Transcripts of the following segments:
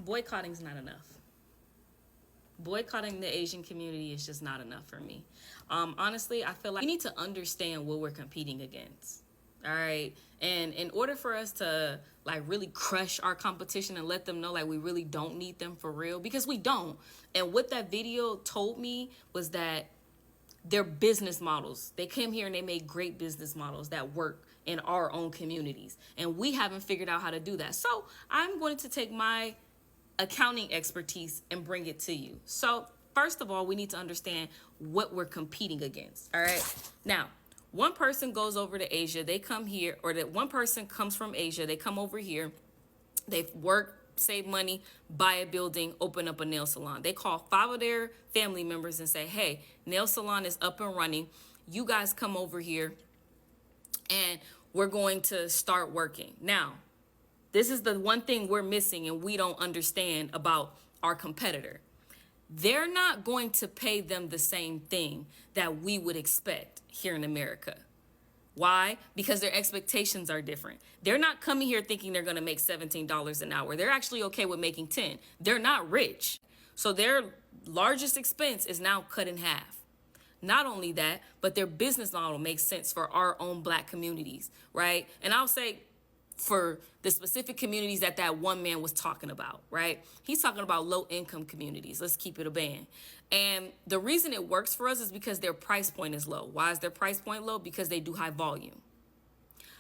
boycotting is not enough. Boycotting the Asian community is just not enough for me. Honestly, I feel like we need to understand what we're competing against. All right. And in order for us to like really crush our competition and let them know like we really don't need them for real, because we don't. And what that video told me was that their business models, they came here and they made great business models that work in our own communities. And we haven't figured out how to do that. So I'm going to take my accounting expertise and bring it to you. So first of all, we need to understand what we're competing against. All right. Now, one person goes over to Asia, they come here, or that one person comes from Asia, they come over here, they work, save money, buy a building, open up a nail salon. They call 5 of their family members and say, hey, nail salon is up and running. You guys come over here and we're going to start working. Now, this is the one thing we're missing and we don't understand about our competitor. They're not going to pay them the same thing that we would expect here in America. Why? Because their expectations are different. They're not coming here thinking they're going to make $17 an hour. They're actually okay with making 10. They're not rich. So their largest expense is now cut in half. Not only that, but their business model makes sense for our own Black communities, right? And I'll say for the specific communities that one man was talking about, right? He's talking about low income communities. Let's keep it a band. And the reason it works for us is because their price point is low. Why is their price point low? Because they do high volume.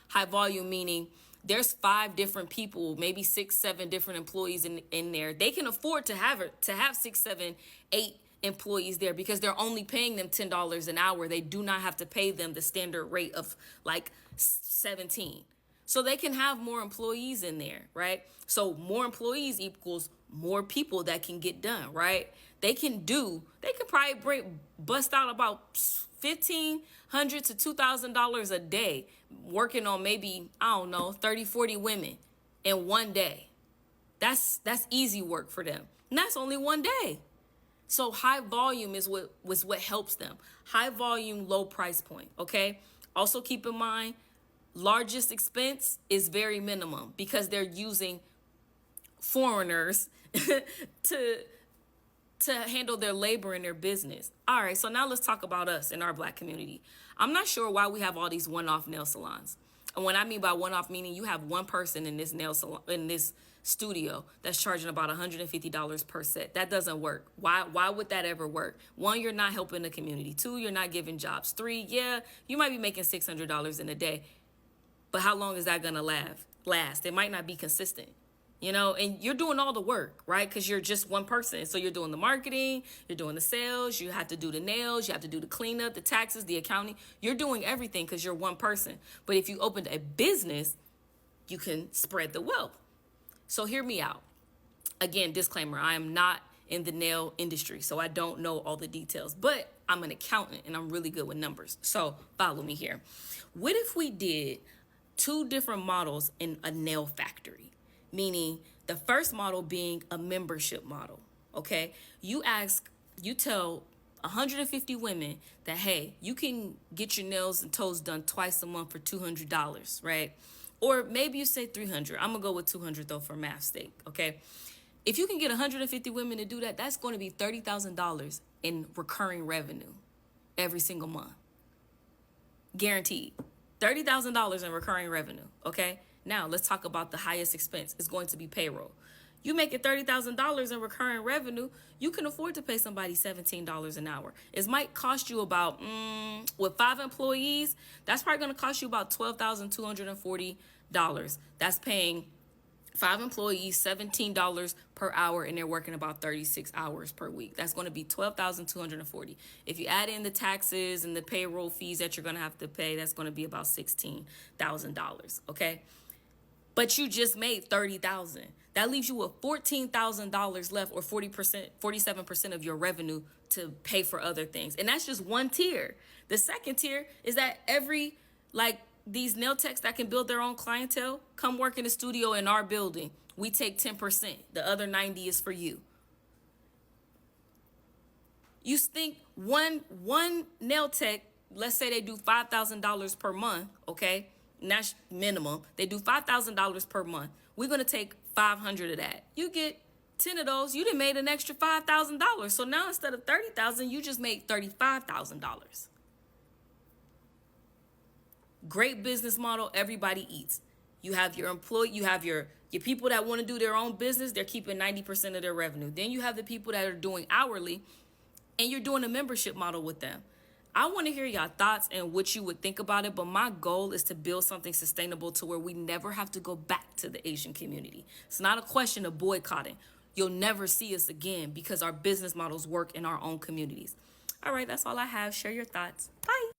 High volume meaning there's 5 different people, maybe 6, 7 different employees in there. They can afford to have 6, 7, 8 employees there because they're only paying them $10 an hour. They do not have to pay them the standard rate of like 17. So they can have more employees in there, right? So more employees equals more people that can get done, right? They can probably bust out about $1,500 to $2,000 a day working on maybe, I don't know, 30, 40 women in one day. That's easy work for them. And that's only one day. So high volume is what helps them. High volume, low price point, okay? Also keep in mind, largest expense is very minimum because they're using foreigners to handle their labor and their business. All right, so now let's talk about us in our Black community. I'm not sure why we have all these one-off nail salons. And what I mean by one-off, meaning you have one person in this nail salon, in this studio that's charging about $150 per set. That doesn't work. Why would that ever work? 1, you're not helping the community. 2, you're not giving jobs. 3, yeah, you might be making $600 in a day. But how long is that going to last? It might not be consistent, and you're doing all the work, right? Because you're just one person. So you're doing the marketing, you're doing the sales, you have to do the nails, you have to do the cleanup, the taxes, the accounting. You're doing everything because you're one person. But if you opened a business, you can spread the wealth. So hear me out. Again, disclaimer, I am not in the nail industry, so I don't know all the details, but I'm an accountant and I'm really good with numbers. So follow me here. What if we did 2 different models in a nail factory, meaning the first model being a membership model, okay? You tell 150 women that, hey, you can get your nails and toes done twice a month for $200, right? Or maybe you say 300. I'm gonna go with 200 though for math's sake, okay? If you can get 150 women to do that, that's going to be $30,000 in recurring revenue every single month. Guaranteed. $30,000 in recurring revenue, okay? Now, let's talk about the highest expense. It's going to be payroll. You make it $30,000 in recurring revenue, you can afford to pay somebody $17 an hour. It might cost you about, with 5 employees, that's probably going to cost you about $12,240. That's paying 5 employees, $17 per hour, and they're working about 36 hours per week. That's going to be $12,240. If you add in the taxes and the payroll fees that you're going to have to pay, that's going to be about $16,000, okay? But you just made $30,000. That leaves you with $14,000 left, or 47% of your revenue to pay for other things. And that's just one tier. The second tier is that these nail techs that can build their own clientele, come work in the studio in our building. We take 10%. The other 90 is for you. You think one nail tech, let's say they do $5,000 per month, okay? And that's minimum. They do $5,000 per month. We're going to take 500 of that. You get 10 of those, you done made an extra $5,000. So now instead of $30,000, you just made $35,000. Great business model. Everybody eats. You have your employee, you have your people that want to do their own business. They're keeping 90% of their revenue. Then you have the people that are doing hourly, and you're doing a membership model with them. I want to hear y'all thoughts and what you would think about it, but my goal is to build something sustainable to where we never have to go back to the Asian community. It's not a question of boycotting. You'll never see us again because our business models work in our own communities. All right, that's all I have. Share your thoughts. Bye.